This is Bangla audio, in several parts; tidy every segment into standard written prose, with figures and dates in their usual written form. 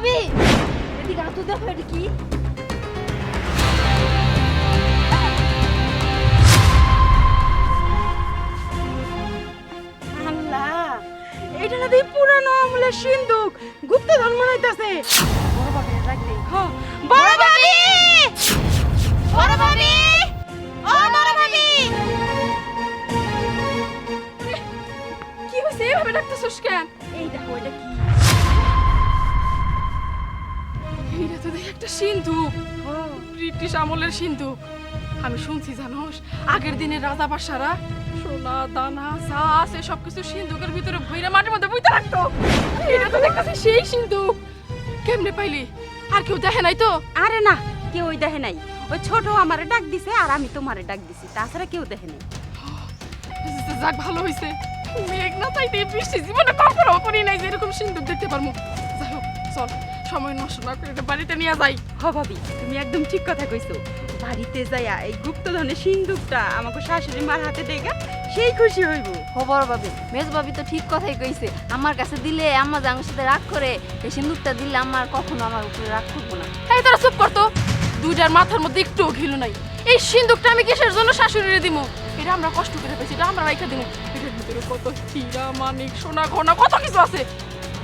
ভাবি এদিকে আসো, দেখো এটা কি? আল্লাহ, এটা না দেখি পুরানো আমলের সিন্ধুক, গুপ্তধন মনে হইতাছে। বড় ভাবি ডাক দেই। হ্যাঁ, বড় ভাবি! বড় ভাবি! ও বড় ভাবি! কি হইছে এভাবে ডাকতেছস কেন? এই দেখো এটা কি? এইটা তো দেখি একটা সিন্ধুক, হ্যাঁ, ব্রিটিশ আমলের সিন্ধুক। আমি শুনছি জানোস, আগের দিনের রাজা বাদশারা সোনা দানা যা আছে সবকিছু সিন্ধুকের ভিতরে ভইরা মাটির মধ্যে বইতে রাখতো। এটা তো দেখতেছি সেই সিন্ধুক। কেমনে পাইলি? আর কেউ দেখে নাই তো? আরে না, কেউ ওই দেখে নাই। ওই ছোট আমারে ডাক দিছে আর আমি তোমারে ডাক দিছি, তাছাড়া কেউ দেখে নাই। যাক ভালো হইছে। মেঘ না চাইতে বৃষ্টি জীবনে কখনো করি নাই যে এরকম সিন্ধুক দেখতে পারবো। যাই হোক চল, সময় নষ্ট না করে এটা বাড়িতে নিয়ে যাই। হ ভাবি, তুমি একদম ঠিক কথা কইছো। বাড়িতে যাইয়া এই গুপ্তধনের সিন্ধুকটা আমাকে শাশুড়ি মার হাতে দেখা সেই খুশি হইব। ও বড় ভাবি, মেজ ভাবি তো ঠিক কথাই কইছে। আমার কাছে দিলে আম্মা যে আমার সাথে রাগ করে, এই সিন্দুকটা দিলে আমার কখনো আমার উপরে রাগ করবো না। এই তোরা চুপ করতো। দুইটার মাথার মধ্যে একটুও ঘিলু নাই। এই সিন্ধুকটা আমি কিসের জন্য শাশুড়িরে দিমু? এটা আমরা কষ্ট করে পেয়েছি, এটা আমরা রাইখা দিমু। এটার ভিতরে কত হীরা মানিক সোনা গয়না কত কিছু আছে।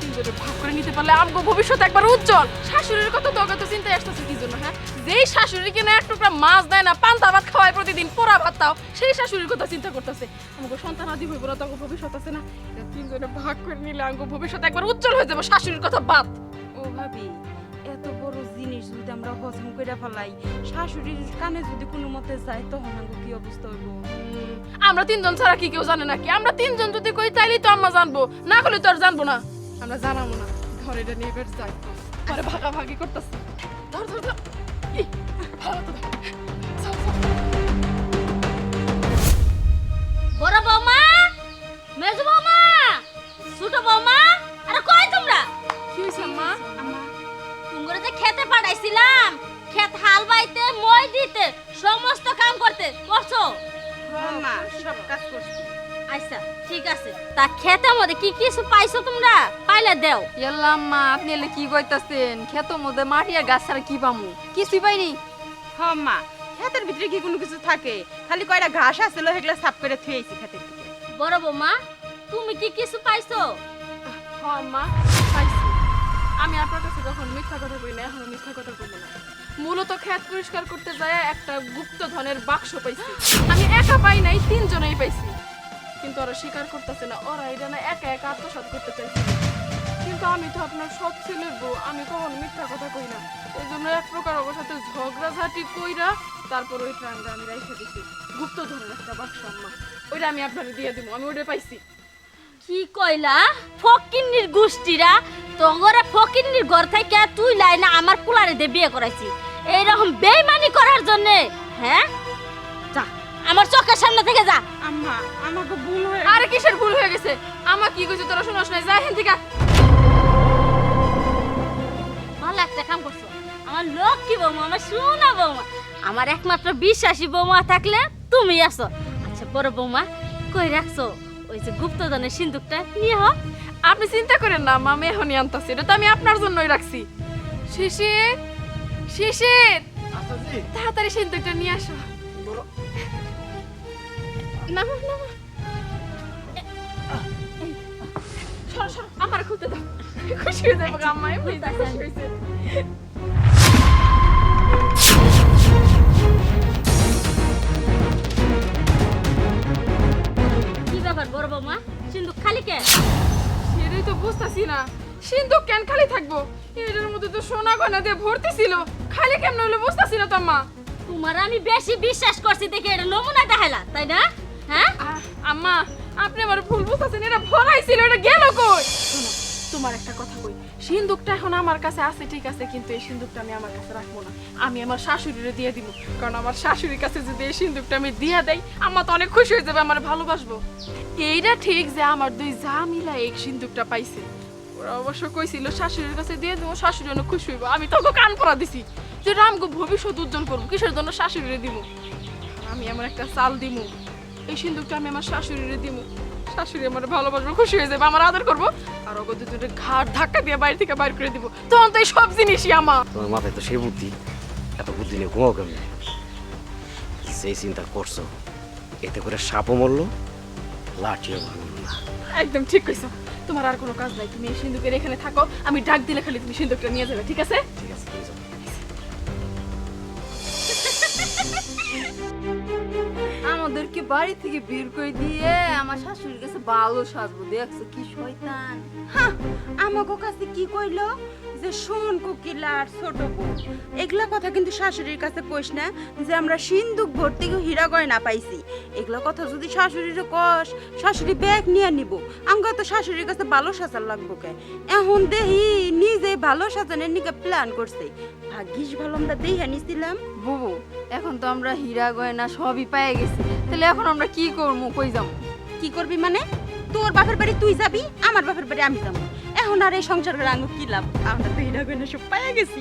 তিনজনে ভাগ করে নিতে পারলে আমগো ভবিষ্যৎ একবার উজ্জ্বল। শাশুড়ির কথা তো অগত চিন্তায় আসতেছে কি জন্য? হ্যাঁ, যেই শাশুড়ি কিনা এক টুকরা মাছ দেয় না, পান্তা ভাত খাওয়ায় প্রতিদিন, পোড়া ভাত তাও, সেই শাশুড়ির কথা চিন্তা করতেছে। আমাকে সন্তান আদি হইব না, তো আমগো ভবিষ্যৎ আছে না? এটা তিনজনে ভাগ করে নিলে আমগো ভবিষ্যৎ একবার উজ্জ্বল হয়ে যাবে। শাশুড়ির কথা বাদ। ও ভাবি, এত বড় জিনিস যদি আমরা হজম করে ফেলাই, শাশুড়ির কানে যদি কোনো মতে যায়, তখন আমাকে কি অবস্থা হইব? আমরা তিনজন ছাড়া কি কেউ জানে নাকি? আমরা তিনজন যদি কই তাইলেই তো আম্মা জানবো, না করলে তো আর জানবো না। আমরা জানাবো না। ধর এটা নিয়ে বের যাই, পরে ভাগাভাগি করতেছি। ধর ধর ধর। ইহ, ভালো তো ধর। চল, চল। বড় বৌমা, মেজো বৌমা, ছোট বৌমা, আরে কই তোমরা? কি হয়েছে আম্মা? তোমরা যে খেতে পাঠাইছিলাম, ক্ষেত হাল বাইতে, মই দিতে, সমস্ত কাম করতে করছো? হ্যাঁ মা, সব কাজ করছি। আচ্ছা ঠিক আছে। তা খেতের মধ্যে কি কিছু পাইছো তোমরা? পাইলে দেও। ইয়াল্লা আম্মা, আপনি এলে কি কইতাছেন? ক্ষেতের মধ্যে মাটি আর গাছ ছাড়া কি পামু? কিছুই পাইনি। হ্যাঁ মা, ক্ষেতের ভিতরে কি কোনো কিছু থাকে? খালি কয়টা ঘাস আছিল, সেগুলো সাফ করে থুয়েছি ক্ষেতের দিকে। বড় বৌমা, তুমি কি কিছু পাইছো? হ্যাঁ আম্মা, পাইছি। আমি আপনার কাছে যখন মিথ্যা কথা কই না, এখনো মিথ্যা কথা কইবো না। মূলত ক্ষেত পরিষ্কার করতে যায় একটা গুপ্ত ধনের বাক্স পাইছি। আমি একা পাই নাই, তিনজনেই পাইছি। কিন্তু ওরা স্বীকার করতেছে না, ওরা এটা না একা একা আত্মসাৎ করতে চাইছে। কিন্তু আমি তো আপনার সৎ ছেলের বউ, আমি কখনো মিথ্যা কথা কই না। এই জন্য এক প্রকার ওর সাথে ঝগড়াঝাটি কইরা তারপর ওই ট্রাঙ্গা আমি রাইখে দিছি। গুপ্ত ধনের একটা বাক্স আম্মা, ওইটা আমি আপনাকে দিয়ে দিব। আমি ওইটা পাইছি। কি কইলা? ফকিন্নির গোষ্ঠীরা তোমরা ফকিন্নির ঘর থেকে তুই লাইনা আমার পোলারে দিয়ে বিয়ে করাইছি এইরকম বেইমানি করার জন্য? হ্যাঁ, যা আমার চোখের সামনে থেকে যা। আম্মা, আমাকে ভুল হয়ে আরে কিসের ভুল হয়ে গেছে? আমার কি কইছে তোরা শুনছ না? যা এখান থেকে। ভালো একটা কাম করছো। আমার লক্ষ্মী বৌমা, আমার সোনা বৌমা, আমার একমাত্র বিশ্বাসী বৌমা থাকলে তুমি আছো। আচ্ছা বড় বৌমা, কই রাখছো ওই যে গুপ্তধনের সিন্ধুকটা? নিয়ে হ। আপনি চিন্তা করেন না, মা, আমি এখনই আনতাছি। এটা তো আমি আপনার জন্যই রাখছি। শিশির, শিশির, তাড়াতাড়ি সিন্দুকটা নিয়ে আসো। নামো, নামো। সরো, সরো, আমার খুলতে দাও। খুশি হয়ে যাবো গো আম্মা, এমনি খুশি হয়েছে। কি ব্যাপার বড় বৌমা, সিন্ধুক খালি কে? সেটাই তো বুঝতাছি না, সিন্দুক কেন খালি থাকবো? এটার মধ্যে তো সোনা গয়না দিয়ে ভর্তি ছিল, খালি কেমন হলো বুঝতাছি না তো আম্মা। তোমার আমি বেশি বিশ্বাস করছি দেখে এটা নমুনা দেখাইলা, তাই না? হ্যাঁ আম্মা, আপনি আমার ভুল বুঝতেছেন, এটা ভরাই ছিল, এটা গেল কই? শোনো, তোমার একটা কথা কই, সিন্দুকটা এখন আমার কাছে আছে ঠিক আছে, কিন্তু এই সিন্দুকটা আমি আমার কাছে রাখবো না। আমি আমার শাশুড়িরে দিয়ে দিব, কারণ আমার শাশুড়ির কাছে যদি এই সিন্দুকটা আমি দিয়ে দেই, আম্মা তো অনেক খুশি হয়ে যাবে, আমার ভালোবাসবো। এইটা ঠিক যে আমার দুই যা মিলা এই সিন্দুকটা পাইছে, ওরা অবশ্য কইছিল শাশুড়ির কাছে দিয়ে দেবো, শাশুড়ি অনেক খুশি হইব। আমি তোকে কান পরা দিছি যে রামগো ভবিষ্যৎ উজ্জ্বল করবো, কিসের জন্য শাশুড়িরে দিব। আমি আমার একটা চাল দিমু, এই সিন্দুকটা আমি আমার শাশুড়িরে দিমু, শাশুড়ি আমার ভালোবাসবে, খুশি হয়ে যাবে, আমার আদর করবো, আর ওকে দুটো ঘাট ধাক্কা দিয়ে বাইরে থেকে বাইর করে দিব। তখন তো এই সব জিনিসই আমার। তোমার মাথায় তো সেই বুদ্ধি, এত বুদ্ধি নিয়ে ঘুমাও কেমনি? সেই চিন্তা করছো, এতে করে সাপও মরলো, লাঠিও ভাঙলো না। একদম ঠিক কইছো, তোমার আর কোনো কাজ নাই, তুমি এই সিন্ধুকের এখানে থাকো, আমি ডাক দিলে খালি তুমি সিন্ধুকটা নিয়ে যাবে, ঠিক আছে? ঠিক আছে, তুমি যাও। আমাদেরকে বাড়ি থেকে বের করে দিয়ে আমার শাশুড়ির কাছে ভালো সাজবো, দেখছো কি শয়তান। হ্যাঁ, আমাকে কাছে কি কইলো যে শোন কোকিলা আর ছোট বউ, এগুলা কথা কিন্তু শাশুড়ির কাছে কইস না যে আমরা সিন্ধুক ভর্তি হীরা গয়না পাইছি। এগুলা কথা যদি শাশুড়ির কস, শাশুড়ি ব্যাগ নিয়ে নিব। আমাকে তো শাশুড়ির কাছে ভালো সাজার লাগবো কে। এখন দেহি নিজে ভালো সাজানোর নিকে প্ল্যান করছে। ভাগ্যিস ভালো আমরা দেহে নিছিলাম। বুবু, এখন তো আমরা হীরা গয়না সবই পেয়ে গেছি, তাহলে এখন আমরা কি করবো, কই যাবো? কি করবি মানে? তোর বাপের বাড়ি তুই যাবি, আমার বাপের বাড়ি আমি যাবো। এখন আর এই সংসার করে আঙ্গু কি লাভ? আমরা তো হীরা গয়না সব পাইয়া গেছি।